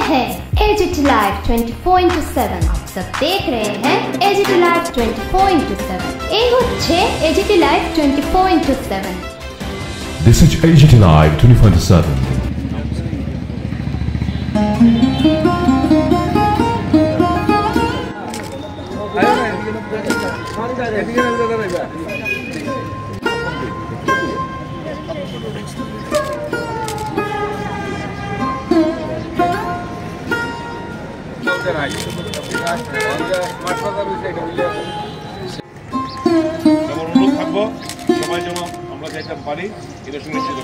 है AGT Live 24/7। आप सब देख रहे हैं AGT Live 24/7। এই হচ্ছে AGT Live 24/7। This is AGT Live 24/7। অনুরোধ থাকবো সবাই যেন আমরা যেটা পারি এটা সুনিশ্চিত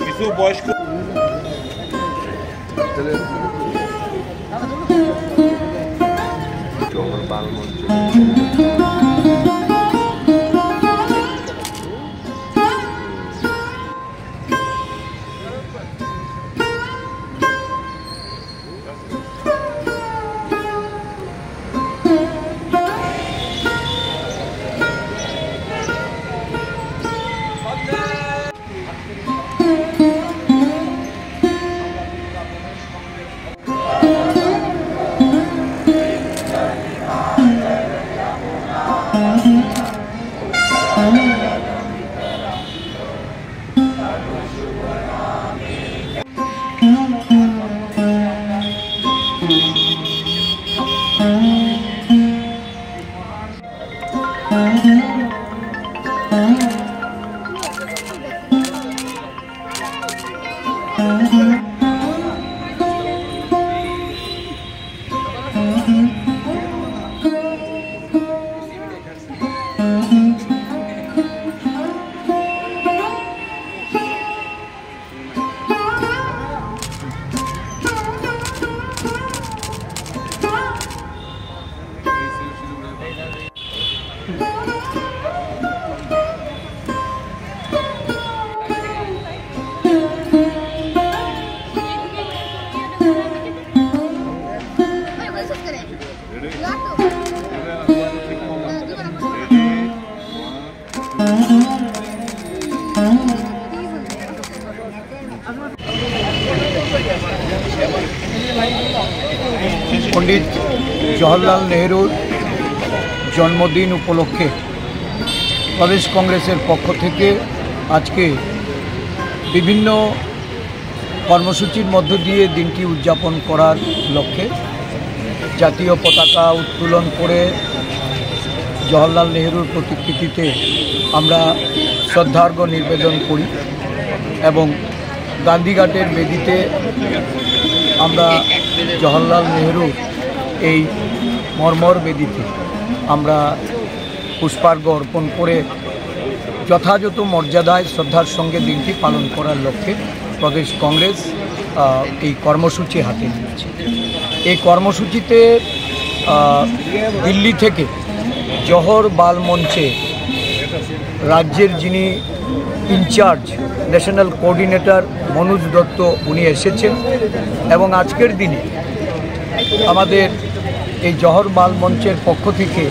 কিছু বয়স্ক पंडित जवाहरलाल नेहरूर जन्मदिन उपलक्षे प्रदेश कांग्रेसের पक्ष থেকে আজকে বিভিন্ন কর্মসূচির মধ্য দিয়ে দিনটি উদযাপন করার লক্ষ্যে জাতীয় পতাকা উত্তোলন করে জওহরলাল নেহরুর প্রতিকৃতিতে আমরা শ্রদ্ধার্ঘ্য নিবেদন করি এবং গান্ধীঘাটের বেদিতে আমরা জওহরলাল নেহরুর এই মর্মর বেদিতে আমরা পুষ্পার্ঘ্য অর্পণ করে যথাযথ মর্যাদায় শ্রদ্ধার সঙ্গে দিনটি পালন করার লক্ষ্যে প্রদেশ কংগ্রেস এই কর্মসূচি হাতে নিয়েছে। এই কর্মসূচিতে দিল্লি থেকে জওহর বাল মঞ্চে রাজ্যের যিনি incharge national coordinator Manoj Dutta উনি এসেছেন এবং আজকের দিনে আমাদের এই জওহর বাল মঞ্চের পক্ষ থেকে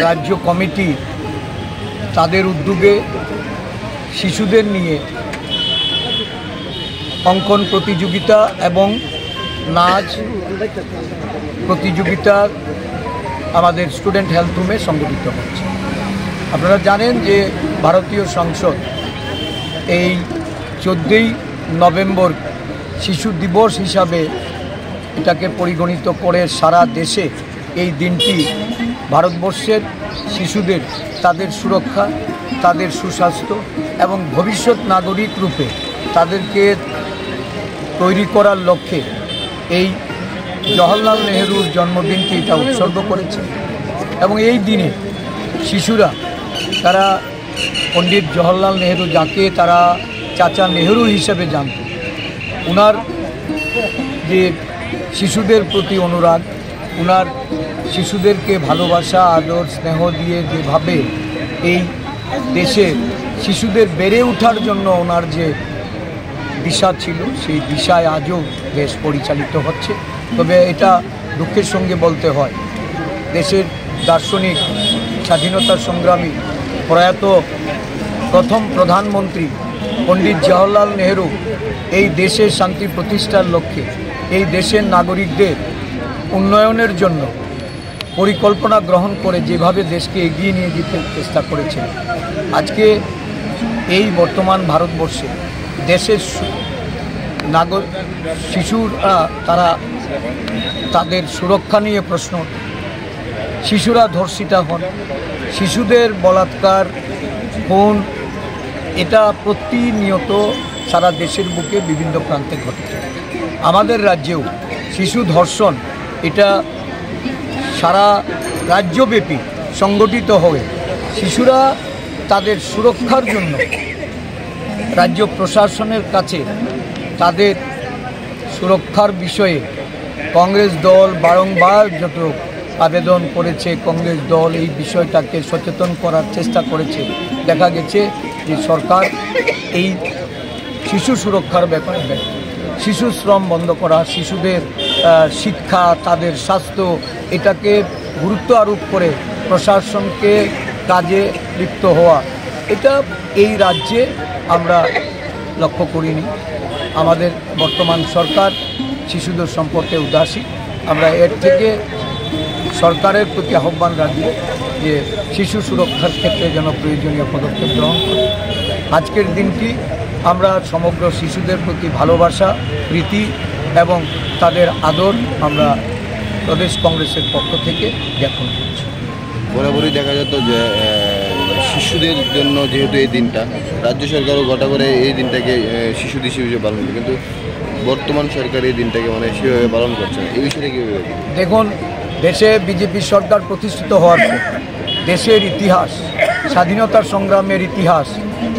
রাজ্য কমিটি তাদের উদ্যোগে শিশুদের নিয়ে অঙ্কন প্রতিযোগিতা এবং নাচ প্রতিযোগিতা আমাদের স্টুডেন্ট হেলথ রুমে সংগঠিত হচ্ছে। আপনারা জানেন যে ভারতীয় সংসদ এই 14ই নভেম্বর শিশু দিবস হিসাবে এটাকে পরিগণিত করে সারা দেশে এই দিনটি ভারতবর্ষের শিশুদের তাদের সুরক্ষা তাদের সুস্বাস্থ্য এবং ভবিষ্যৎ নাগরিক রূপে তাদেরকে তৈরি করার লক্ষ্যে এই জওহরলাল নেহরুর জন্মদিনকে এটা উৎসর্গ করেছে। এবং এই দিনে শিশুরা তারা পণ্ডিত জওহরলাল নেহরু, যাকে তারা চাচা নেহরু হিসেবে জানত, ওনার যে শিশুদের প্রতি অনুরাগ, ওনার শিশুদেরকে ভালোবাসা, আদর, স্নেহ দিয়ে যেভাবে এই দেশে শিশুদের বেড়ে ওঠার জন্য ওনার যে দিশা ছিল, সেই দিশায় আজও দেশ পরিচালিত হচ্ছে। তবে এটা দুঃখের সঙ্গে বলতে হয়, দেশের দার্শনিক, স্বাধীনতা সংগ্রামী, প্রয়াত প্রথম প্রধানমন্ত্রী পণ্ডিত জওহরলাল নেহরু এই দেশের শান্তি প্রতিষ্ঠার লক্ষ্যে, এই দেশের নাগরিকদের উন্নয়নের জন্য পরিকল্পনা গ্রহণ করে যেভাবে দেশকে এগিয়ে নিয়ে যেতে চেষ্টা করেছেন, আজকে এই বর্তমান ভারতবর্ষে দেশের শিশুরা তারা তাদের সুরক্ষা নিয়ে প্রশ্ন, শিশুরা ধর্ষিতা হন, শিশুদের বলাৎকার, খুন, এটা প্রতিনিয়ত সারা দেশের বুকে বিভিন্ন প্রান্তে ঘটছে। আমাদের রাজ্যেও শিশু ধর্ষণ এটা সারা রাজ্যব্যাপী সংগঠিত হয়ে শিশুরা তাদের সুরক্ষার জন্য রাজ্য প্রশাসনের কাছে তাদের সুরক্ষার বিষয়ে কংগ্রেস দল বারংবার যত আবেদন করেছে, কংগ্রেস দল এই বিষয়টাকে সচেতন করার চেষ্টা করেছে। দেখা গেছে যে সরকার এই শিশু সুরক্ষার ব্যাপারে, শিশু শ্রম বন্ধ করা, শিশুদের শিক্ষা, তাদের স্বাস্থ্য, এটাকে গুরুত্ব আরোপ করে প্রশাসনকে কাজে লিপ্ত হওয়া, এটা এই রাজ্যে আমরা লক্ষ্য করিনি। আমাদের বর্তমান সরকার শিশুদের সম্পর্কে উদাসীন। আমরা এর থেকে সরকারের প্রতি আহ্বান রাখব যে শিশু সুরক্ষার ক্ষেত্রে যেন প্রয়োজনীয় পদক্ষেপ গ্রহণ করে। আজকের দিনটি আমরা সমগ্র শিশুদের প্রতি ভালোবাসা, প্রীতি এবং তাদের আদর আমরা প্রদেশ কংগ্রেসের পক্ষ থেকে জ্ঞাপন করছি। বরাবরই দেখা যেত যে শিশুদের জন্য যেহেতু এই দিনটা, রাজ্য সরকারও গোটা করে এই দিনটাকে শিশু দিবস হিসেবে পালন করে, কিন্তু বর্তমান সরকার এই দিনটাকে মানে সেভাবে পালন করছে না। এই বিষয়ে কীভাবে দেখুন, দেশে বিজেপি সরকার প্রতিষ্ঠিত হওয়ার পর দেশের ইতিহাস, স্বাধীনতার সংগ্রামের ইতিহাস,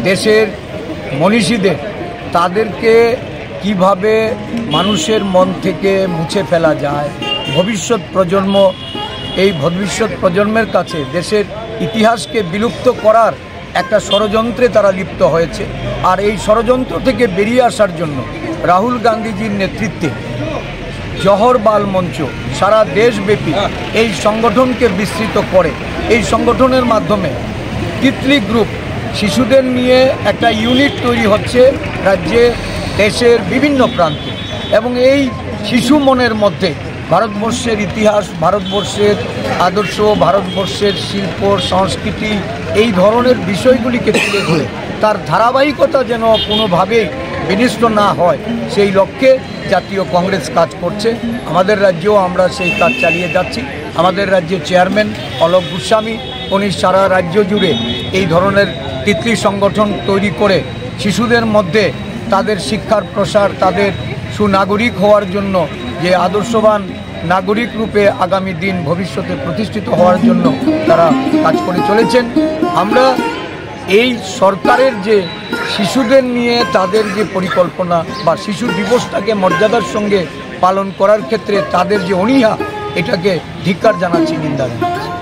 দেশের মনীষীদের, তাদেরকে কিভাবে মানুষের মন থেকে মুছে ফেলা যায়, ভবিষ্যৎ প্রজন্ম, এই ভবিষ্যৎ প্রজন্মের কাছে দেশের ইতিহাসকে বিলুপ্ত করার একটা ষড়যন্ত্রে তারা লিপ্ত হয়েছে। আর এই ষড়যন্ত্র থেকে বেরিয়ে আসার জন্য রাহুল গান্ধীজির নেতৃত্বে জওহর বাল মঞ্চ সারা দেশব্যাপী এই সংগঠনকে বিস্তৃত করে। এই সংগঠনের মাধ্যমে তিতলি গ্রুপ শিশুদের নিয়ে একটা ইউনিট তৈরি হচ্ছে রাজ্যে, দেশের বিভিন্ন প্রান্তে। এবং এই শিশু মনের মধ্যে ভারতবর্ষের ইতিহাস, ভারতবর্ষের আদর্শ, ভারতবর্ষের শিল্প সংস্কৃতি, এই ধরনের বিষয়গুলিকে তুলে ধরে তার ধারাবাহিকতা যেন কোনোভাবেই বিনষ্ট না হয়, সেই লক্ষ্যে জাতীয় কংগ্রেস কাজ করছে। আমাদের রাজ্যেও আমরা সেই কাজ চালিয়ে যাচ্ছি। আমাদের রাজ্যের চেয়ারম্যান অলোক গোস্বামী, উনি সারা রাজ্য জুড়ে এই ধরনের তিতলি সংগঠন তৈরি করে শিশুদের মধ্যে তাদের শিক্ষার প্রসার, তাদের সুনাগরিক হওয়ার জন্য, যে আদর্শবান নাগরিক রূপে আগামী দিন ভবিষ্যতে প্রতিষ্ঠিত হওয়ার জন্য তারা কাজ করে চলেছেন। আমরা এই সরকারের যে শিশুদের নিয়ে তাদের যে পরিকল্পনা বা শিশু দিবসটাকে মর্যাদার সঙ্গে পালন করার ক্ষেত্রে তাদের যে অনীহা, এটাকে ধিক্কার জানাচ্ছি, নিন্দা জানাচ্ছি।